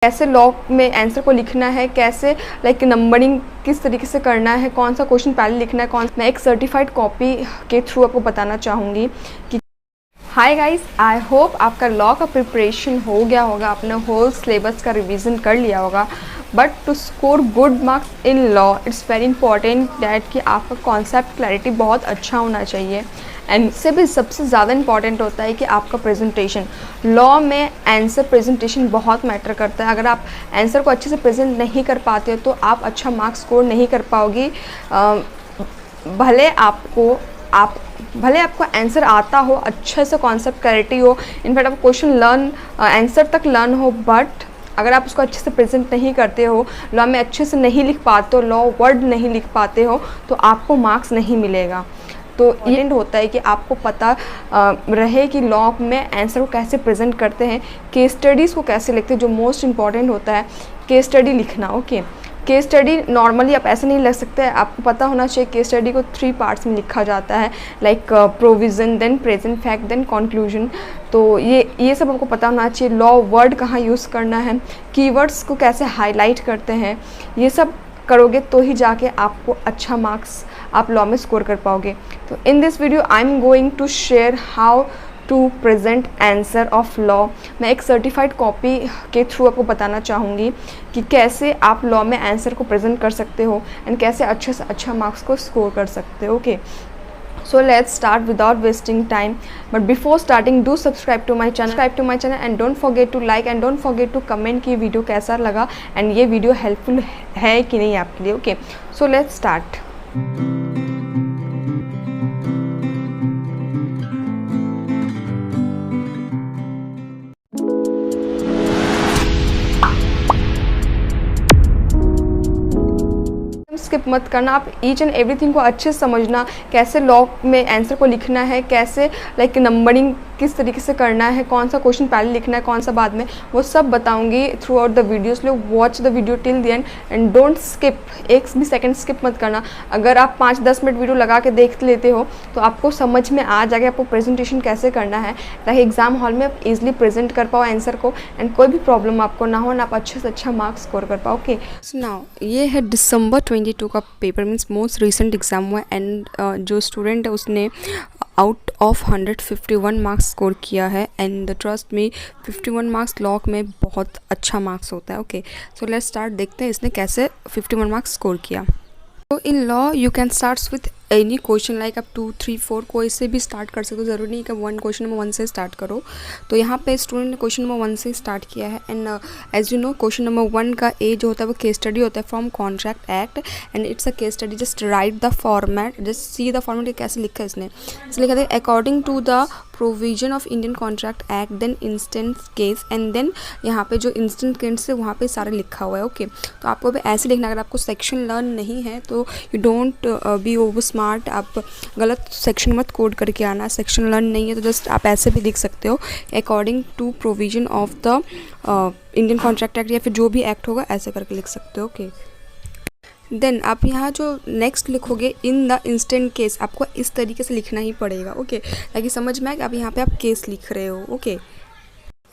कैसे लॉ में आंसर को लिखना है, कैसे लाइक नंबरिंग किस तरीके से करना है, कौन सा क्वेश्चन पहले लिखना है, मैं एक सर्टिफाइड कॉपी के थ्रू आपको बताना चाहूँगी कि हाय गाइस, आई होप आपका लॉ का प्रिपरेशन हो गया होगा, आपने होल सिलेबस का रिवीजन कर लिया होगा। But to score good marks in law it's very important that कि आपका कॉन्सेप्ट क्लैरिटी बहुत अच्छा होना चाहिए। एंड इससे भी सबसे ज़्यादा इंपॉर्टेंट होता है कि आपका प्रेजेंटेशन। लॉ में आंसर प्रेजेंटेशन बहुत मैटर करता है। अगर आप आंसर को अच्छे से प्रेजेंट नहीं कर पाते हो तो आप अच्छा मार्क्स स्कोर नहीं कर पाओगी। भले आपको आंसर आता हो, अच्छे से कॉन्सेप्ट क्लैरिटी हो, इनफैक्ट आपको क्वेश्चन आंसर तक लर्न हो, बट अगर आप उसको अच्छे से प्रेजेंट नहीं करते हो, लॉ में अच्छे से नहीं लिख पाते हो, लॉ वर्ड नहीं लिख पाते हो, तो आपको मार्क्स नहीं मिलेगा। तो ये होता है कि आपको पता रहे कि लॉ में आंसर को कैसे प्रेजेंट करते हैं, केस स्टडीज़ को कैसे लिखते हैं। जो मोस्ट इम्पॉर्टेंट होता है केस स्टडी लिखना। ओके, केस स्टडी नॉर्मली आप ऐसे नहीं लिख सकते, आपको पता होना चाहिए केस स्टडी को 3 पार्ट्स में लिखा जाता है, like provision, then present fact, then conclusion. तो ये सब आपको पता होना चाहिए। लॉ वर्ड कहाँ यूज़ करना है, कीवर्ड्स को कैसे हाईलाइट करते हैं, ये सब करोगे तो ही जाके आपको अच्छा मार्क्स आप लॉ में स्कोर कर पाओगे। तो in this video I am going to share how to present answer of law. मैं एक सर्टिफाइड कॉपी के थ्रू आपको बताना चाहूँगी कि कैसे आप लॉ में आंसर को प्रेजेंट कर सकते हो एंड कैसे अच्छे से अच्छा मार्क्स को स्कोर कर सकते हो। Okay, so let's start without wasting time, but before starting do subscribe to my channel and don't forget to like and don't forget to comment कि वीडियो कैसा लगा and ये वीडियो हेल्पफुल है कि नहीं आपके लिए। Okay, so let's start। Skip मत करना, आप ईच एंड एवरीथिंग को अच्छे से समझना, कैसे लॉ में आंसर को लिखना है, कैसे लाइक नंबरिंग किस तरीके से करना है, कौन सा क्वेश्चन पहले लिखना है, कौन सा बाद में, वो सब बताऊंगी थ्रू आउट द वीडियोस। लोग watch the video till the end and don't skip, एक भी सेकंड स्किप मत करना। अगर आप 5-10 मिनट वीडियो लगा के देख लेते हो तो आपको समझ में आ जाएगा आपको प्रेजेंटेशन कैसे करना है, ताकि एग्जाम हॉल में आप ईजिली प्रेजेंट कर पाओ आंसर को एंड कोई भी प्रॉब्लम आपको ना हो, ना आप अच्छे से अच्छा मार्क्स स्कोर कर पाओ। ओके, सो नाउ ये है दिसंबर 22 का paper, means most recent exam हुआ एंड जो स्टूडेंट है उसने आउट ऑफ 151 मार्क्स स्कोर किया है एंड ट्रस्ट में 51 मार्क्स लॉ में बहुत अच्छा मार्क्स होता है। ओके, सो लेट्स स्टार्ट, देखते हैं इसने कैसे 51 मार्क्स स्कोर किया। तो in law you can start with any question, like आप 2, 3, 4 कोई से भी स्टार्ट कर सकते हो, ज़रूरी नहीं कि 1 क्वेश्चन नंबर 1 से स्टार्ट करो। तो यहाँ पे स्टूडेंट ने क्वेश्चन नंबर 1 से स्टार्ट किया है and as you know question number 1 का ए जो होता है वो केस स्टडी होता है from contract act and it's a case study. Just write the format, just see the format, कैसे लिखा है इसने। इसलिए लिखा था according to the provision of Indian contract act then instant case and then यहाँ पे जो इंस्टेंट केस है वहाँ पे सारा लिखा हुआ है। ओके, तो आपको भी ऐसे लिखना, अगर आपको सेक्शन लर्न नहीं है तो you don't be over smart, आप गलत सेक्शन मत कोड करके आना। सेक्शन लर्न नहीं है तो जस्ट आप ऐसे भी लिख सकते हो according to provision of the Indian contract act, या फिर जो भी एक्ट होगा ऐसे करके लिख सकते हो। ओके, देन आप यहाँ जो नेक्स्ट लिखोगे इन द इंस्टेंट केस, आपको इस तरीके से लिखना ही पड़ेगा। ओके, ताकि समझ में आए कि आप यहाँ पे आप केस लिख रहे हो। Okay,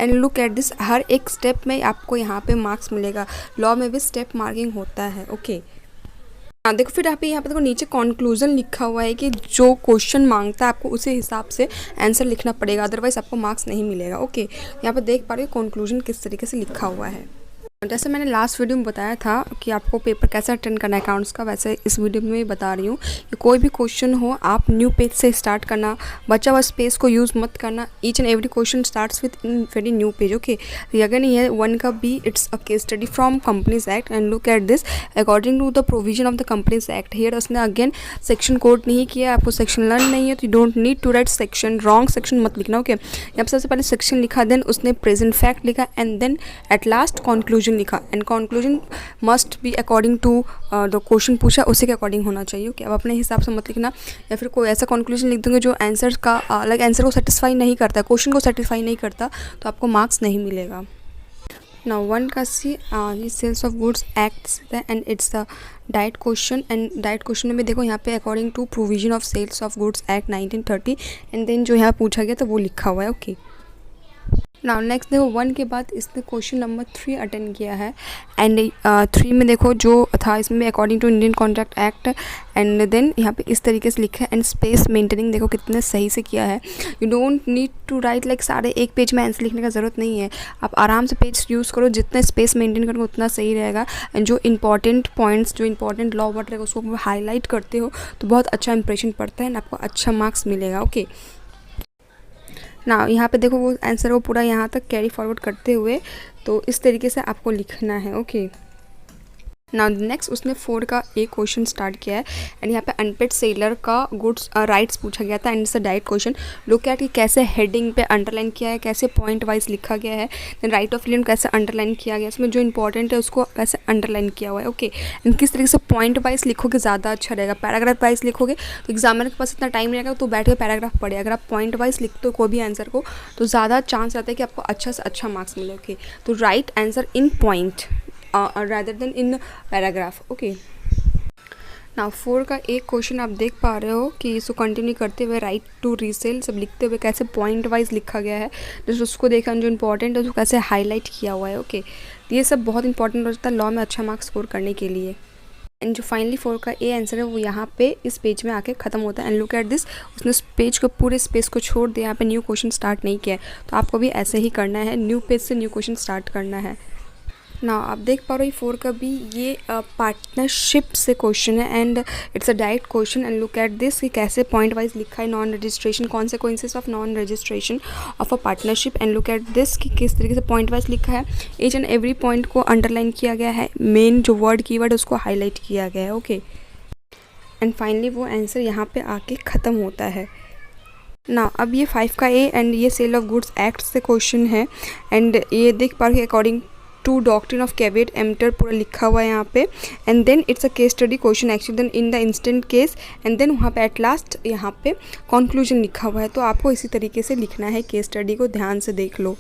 and look at this, हर एक स्टेप में आपको यहाँ पे मार्क्स मिलेगा। लॉ में भी स्टेप मार्किंग होता है। ओके, देखो फिर आप यहाँ पे देखो नीचे कंक्लूजन लिखा हुआ है कि जो क्वेश्चन मांगता है आपको उसी हिसाब से आंसर लिखना पड़ेगा, अदरवाइज आपको मार्क्स नहीं मिलेगा। ओके, यहाँ पे देख पा रहे हो कंक्लूजन किस तरीके से लिखा हुआ है। जैसे मैंने लास्ट वीडियो में बताया था कि आपको पेपर कैसे अटेंड करना है अकाउंट्स का, वैसे इस वीडियो में भी बता रही हूँ कि कोई भी क्वेश्चन हो आप न्यू पेज से स्टार्ट करना, बचा हुआ स्पेस को यूज़ मत करना। Each and every question starts with in very new page. Okay, अगर नहीं है 1 का B, it's a case study from companies act and look at this according to the provision of the companies act. Here उसने again section code नहीं किया, आपको section learn नहीं है तो you don't need to write section, wrong section मत लिखना। Okay, यहाँ पर सबसे पहले सेक्शन लिखा, देन उसने प्रेजेंट फैक्ट लिखा and then at last conclusion लिखा and conclusion must be according to the question पूछा उसी के अकॉर्डिंग होना चाहिए। ओके, अब अपने हिसाब से मत लिखना, या फिर कोई ऐसा कंक्लूजन लिख दोगे जो आंसर का लाइक आंसर को सेटिस्फाई नहीं करता, क्वेश्चन को सेटिस्फाई नहीं करता, तो आपको मार्क्स नहीं मिलेगा। नाउ 1 का सी sales of goods acts and it's the diet question and diet question में भी देखो यहाँ पे according to provision of sales of goods act 1930 and then जो यहाँ पूछा गया तो वो लिखा हुआ है। ओके, नाउ नेक्स्ट देखो 1 के बाद इसने क्वेश्चन नंबर 3 अटेंड किया है एंड 3 में देखो जो था इसमें according to Indian contract act and then यहाँ पे इस तरीके से लिखा है एंड स्पेस मेंटेनिंग देखो कितने सही से किया है। You don't need to write like सारे एक पेज में आंसर लिखने का ज़रूरत नहीं है, आप आराम से पेज यूज़ करो, जितना स्पेस मेंटेन करोगे उतना सही रहेगा एंड जो इंपॉर्टेंट पॉइंट्स जो इंपॉर्टेंट लॉ वर्ड रहेगा उसको हाईलाइट करते हो तो बहुत अच्छा इंप्रेशन पड़ता है एंड आपको अच्छा मार्क्स मिलेगा। ओके ना यहाँ पे देखो वो आंसर वो पूरा यहाँ तक कैरी फॉरवर्ड करते हुए तो इस तरीके से आपको लिखना है। ओके नाउ नेक्स्ट उसने 4 का एक क्वेश्चन स्टार्ट किया है एंड यहाँ पे अनपेड सेलर का गुड्स राइट्स पूछा गया था and it's a direct question. Look at कि कैसे हेडिंग पे अंडरलाइन किया है, कैसे पॉइंट वाइज लिखा गया है, देन राइट ऑफ लिंक कैसे अंडरलाइन किया गया, इसमें जो इंपॉर्टेंट है उसको कैसे अंडरलाइन किया हुआ है। ओके एंड किस तरीके से पॉइंट वाइज लिखोगे ज़्यादा अच्छा रहेगा, पैराग्राफ वाइज लिखोगे तो एग्जामिनर के पास इतना टाइम नहीं रहेगा तो बैठ के पैराग्राफ पढ़े। अगर आप पॉइंट वाइज लिखते हो कोई भी आंसर को तो ज़्यादा चांस रहता है कि आपको अच्छा से अच्छा मार्क्स मिले। ओके तो right answer in point rather than in paragraph। Okay now 4 का एक क्वेश्चन आप देख पा रहे हो कि इसको कंटिन्यू करते हुए राइट टू रीसेल सब लिखते हुए कैसे पॉइंट वाइज लिखा गया है, जैसे उसको देखा जो इंपॉर्टेंट है उसको कैसे हाईलाइट किया हुआ है। ओके ये सब बहुत इंपॉर्टेंट होता है लॉ में अच्छा मार्क्स स्कोर करने के लिए। एंड जो फाइनली 4 का ए आंसर है वो यहाँ पे इस पेज में आके ख़त्म होता है एंड लुक एट दिस, उसने उस पेज को पूरे स्पेस को छोड़ दिया, यहाँ पे न्यू क्वेश्चन स्टार्ट नहीं किया है तो आपको भी ऐसे ही करना है, न्यू पेज से न्यू क्वेश्चन स्टार्ट करना है। ना आप देख पा रहे हो 4 का भी ये पार्टनरशिप से क्वेश्चन है and it's a direct question and look at this कि कैसे पॉइंट वाइज लिखा है, non registration consequences of non registration of a partnership and look at this कि किस तरीके से पॉइंट वाइज लिखा है, ईच एंड एवरी पॉइंट को अंडरलाइन किया गया है, मेन जो वर्ड कीवर्ड उसको हाईलाइट किया गया है। ओके एंड फाइनली वो आंसर यहाँ पे आके ख़त्म होता है। ना अब ये 5 का ए एंड ये सेल ऑफ गुड्स एक्ट से क्वेश्चन है एंड ये देख पा रहे according to doctrine of caveat emptor पूरा लिखा हुआ है यहाँ पे and then it's a case study question actually then in the instant case and then वहाँ पे एट लास्ट यहाँ पे कंक्लूजन लिखा हुआ है तो आपको इसी तरीके से लिखना है, केस स्टडी को ध्यान से देख लो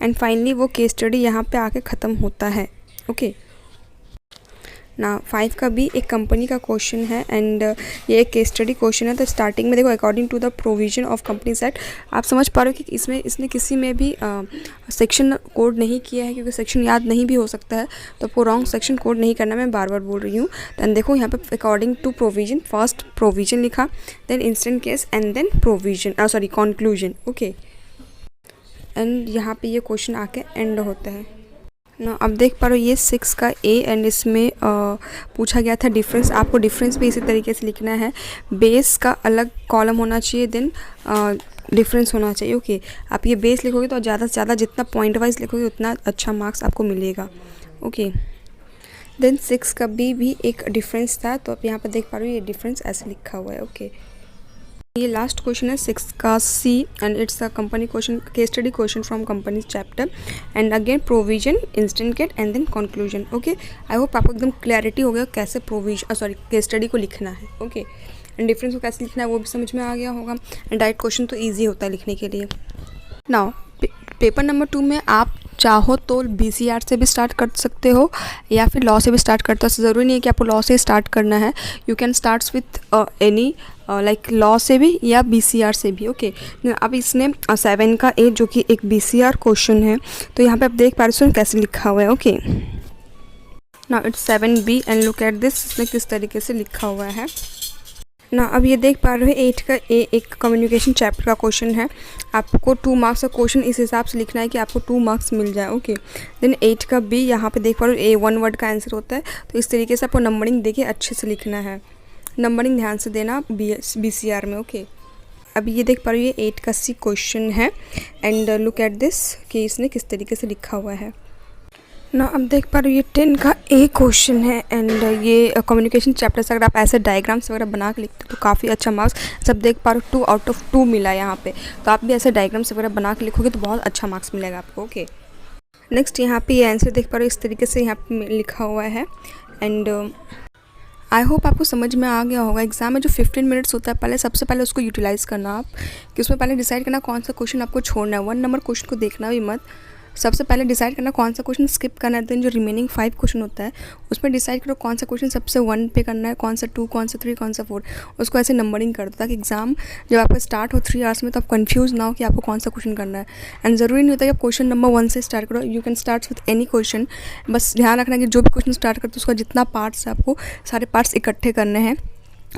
एंड फाइनली वो केस स्टडी यहाँ पे आके ख़त्म होता है। ओके ना 5 का भी एक कंपनी का क्वेश्चन है एंड ये एक केस स्टडी क्वेश्चन है। तो स्टार्टिंग में देखो according to the provision of companies act, आप समझ पा रहे हो कि इसमें इसने किसी में भी सेक्शन कोड नहीं किया है क्योंकि सेक्शन याद नहीं भी हो सकता है तो आपको रॉन्ग सेक्शन कोड नहीं करना, मैं बार बार बोल रही हूँ। दैन देखो यहाँ पे according to provision, first provision लिखा, then instant case and then provision sorry conclusion. Okay and यहाँ पे ये क्वेश्चन आके एंड होता है ना। अब देख पा रहे हो ये 6 का ए एंड इसमें पूछा गया था डिफरेंस, आपको डिफरेंस भी इसी तरीके से लिखना है, बेस का अलग कॉलम होना चाहिए देन डिफरेंस होना चाहिए। ओके आप ये बेस लिखोगे तो ज़्यादा से ज़्यादा जितना पॉइंट वाइज लिखोगे उतना अच्छा मार्क्स आपको मिलेगा। ओके देन 6 का बी भी एक डिफरेंस था तो आप यहाँ पर देख पा रहे हो ये डिफरेंस ऐसे लिखा हुआ है। ओके ये लास्ट क्वेश्चन है 6 का C and it's a company question, case study question from companies chapter and again provision, instant case and then conclusion. Okay I hope आपको एकदम क्लैरिटी हो गया कैसे केस स्टडी को लिखना है। ओके एंड डिफरेंस को कैसे लिखना है वो भी समझ में आ गया होगा एंड डायरेक्ट क्वेश्चन तो ईजी होता है लिखने के लिए। नाउ पेपर नंबर 2 में आप चाहो तो BCR से भी स्टार्ट कर सकते हो या फिर लॉ से भी स्टार्ट करते हो, ज़रूरी नहीं है कि आपको लॉ से स्टार्ट करना है, you can start with any like law से भी या BCR से भी। ओके अब इसने 7 का ए जो कि एक BCR क्वेश्चन है तो यहाँ पे आप देख पा रहे हो कैसे लिखा हुआ है। Okay now it's 7B and look at this, इसने किस तरीके से लिखा हुआ है ना। अब ये देख पा रहे हो 8 का ए एक कम्युनिकेशन चैप्टर का क्वेश्चन है, आपको 2 मार्क्स का क्वेश्चन इस हिसाब से लिखना है कि आपको 2 मार्क्स मिल जाए। ओके देन 8 का बी यहाँ पे देख पा रहे हो A1 वर्ड का आंसर होता है तो इस तरीके से आपको नंबरिंग देके अच्छे से लिखना है, नंबरिंग ध्यान से देना BCR में। ओके अब ये देख पा रहे हो ये 8 का सी क्वेश्चन है एंड लुक एट दिस कि इसने किस तरीके से लिखा हुआ है ना। अब देख पा रहे हो ये 10 का ए क्वेश्चन है एंड ये कम्युनिकेशन चैप्टर से अगर आप ऐसे डायग्राम्स वगैरह बना के लिखते हो तो काफ़ी अच्छा मार्क्स, सब देख पा रहे हो 2 आउट ऑफ 2 मिला यहाँ पे, तो आप भी ऐसे डायग्राम्स वगैरह बना के लिखोगे तो बहुत अच्छा मार्क्स मिलेगा आपको। ओके नेक्स्ट यहाँ पे ये आंसर देख पा रहे हो इस तरीके से यहाँ पे लिखा हुआ है एंड आई होप आपको समझ में आ गया होगा। एग्जाम में जो 15 मिनट्स होता है पहले सबसे पहले उसको यूटिलाइज़ करना आप कि उसमें पहले डिसाइड करना कौन सा क्वेश्चन आपको छोड़ना है, 1 नंबर क्वेश्चन को देखना भी मत, सबसे पहले डिसाइड करना कौन सा क्वेश्चन स्किप करना है, देन जो रिमेनिंग 5 क्वेश्चन होता है उसमें डिसाइड करो कौन सा क्वेश्चन सबसे 1 पे करना है, कौन सा 2, कौन सा 3, कौन सा 4, उसको ऐसे नंबरिंग कर दो ताकि एग्जाम जब आपका स्टार्ट हो 3 आवर्स में तो आप कंफ्यूज ना हो कि आपको कौन सा क्वेश्चन करना है। एंड ज़रूरी नहीं होता कि आप क्वेश्चन नंबर 1 से स्टार्ट करो, you can start with any question. बस ध्यान रखना कि जो भी क्वेश्चन स्टार्ट करते हो उसका जितना पार्ट्स है आपको सारे पार्ट्स इकट्ठे करने हैं।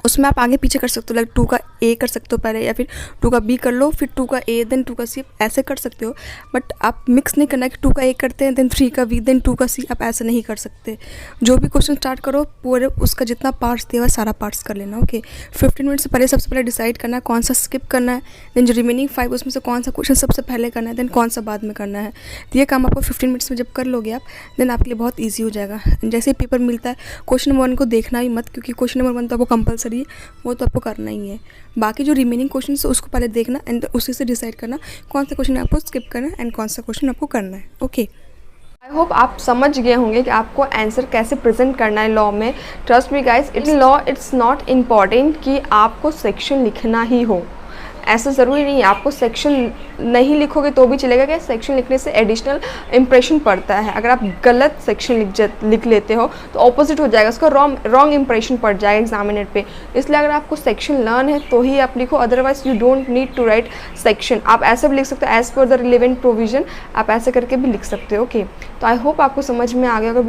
उसमें आप आगे पीछे कर सकते हो, लाइक 2 का ए कर सकते हो पहले, या फिर 2 का बी कर लो, फिर 2 का ए देन 2 का सी, ऐसे कर सकते हो। बट आप मिक्स नहीं करना कि 2 का ए करते हैं देन 3 का बी देन 2 का सी, आप ऐसे नहीं कर सकते। जो भी क्वेश्चन स्टार्ट करो पूरे उसका जितना पार्ट्स दिया हुआ सारा पार्ट्स कर लेना। ओके 15 मिनट से पहले सबसे पहले डिसाइड करना है कौन सा स्किप करना है, देन जो रिमेनिंग 5 उसमें से कौन सा क्वेश्चन सबसे पहले करना है, देन कौन सा बाद में करना है। तो ये काम आपको 15 मिनट्स में जब कर लोगे आप, देन आपके लिए बहुत ईजी हो जाएगा। जैसे ही पेपर मिलता है क्वेश्चन नंबर 1 को देखना ही मत, क्योंकि क्वेश्चन नंबर 1 तो आपको कंपलसरी है, वो तो आपको करना ही है। बाकी जो रिमेनिंग क्वेश्चन है उसको पहले देखना एंड उसी से डिसाइड करना कौन सा क्वेश्चन आपको स्किप करना है एंड कौन सा क्वेश्चन आपको करना है। ओके आई होप आप समझ गए होंगे कि आपको आंसर कैसे प्रेजेंट करना है लॉ में। Trust me guys, it's law, it's not important कि आपको सेक्शन लिखना ही हो, ऐसा ज़रूरी नहीं है। आपको सेक्शन नहीं लिखोगे तो भी चलेगा, क्या सेक्शन लिखने से एडिशनल इंप्रेशन पड़ता है। अगर आप गलत सेक्शन लिख लेते हो तो ऑपोजिट हो जाएगा, उसका रॉन्ग इंप्रेशन पड़ जाएगा एग्जामिनर पे। इसलिए अगर आपको सेक्शन लर्न है तो ही आप लिखो, otherwise you don't need to write section. आप ऐसे भी लिख सकते हो as per the relevant provision, आप ऐसे करके भी लिख सकते हो। ओके तो आई होप आपको समझ में आ गया।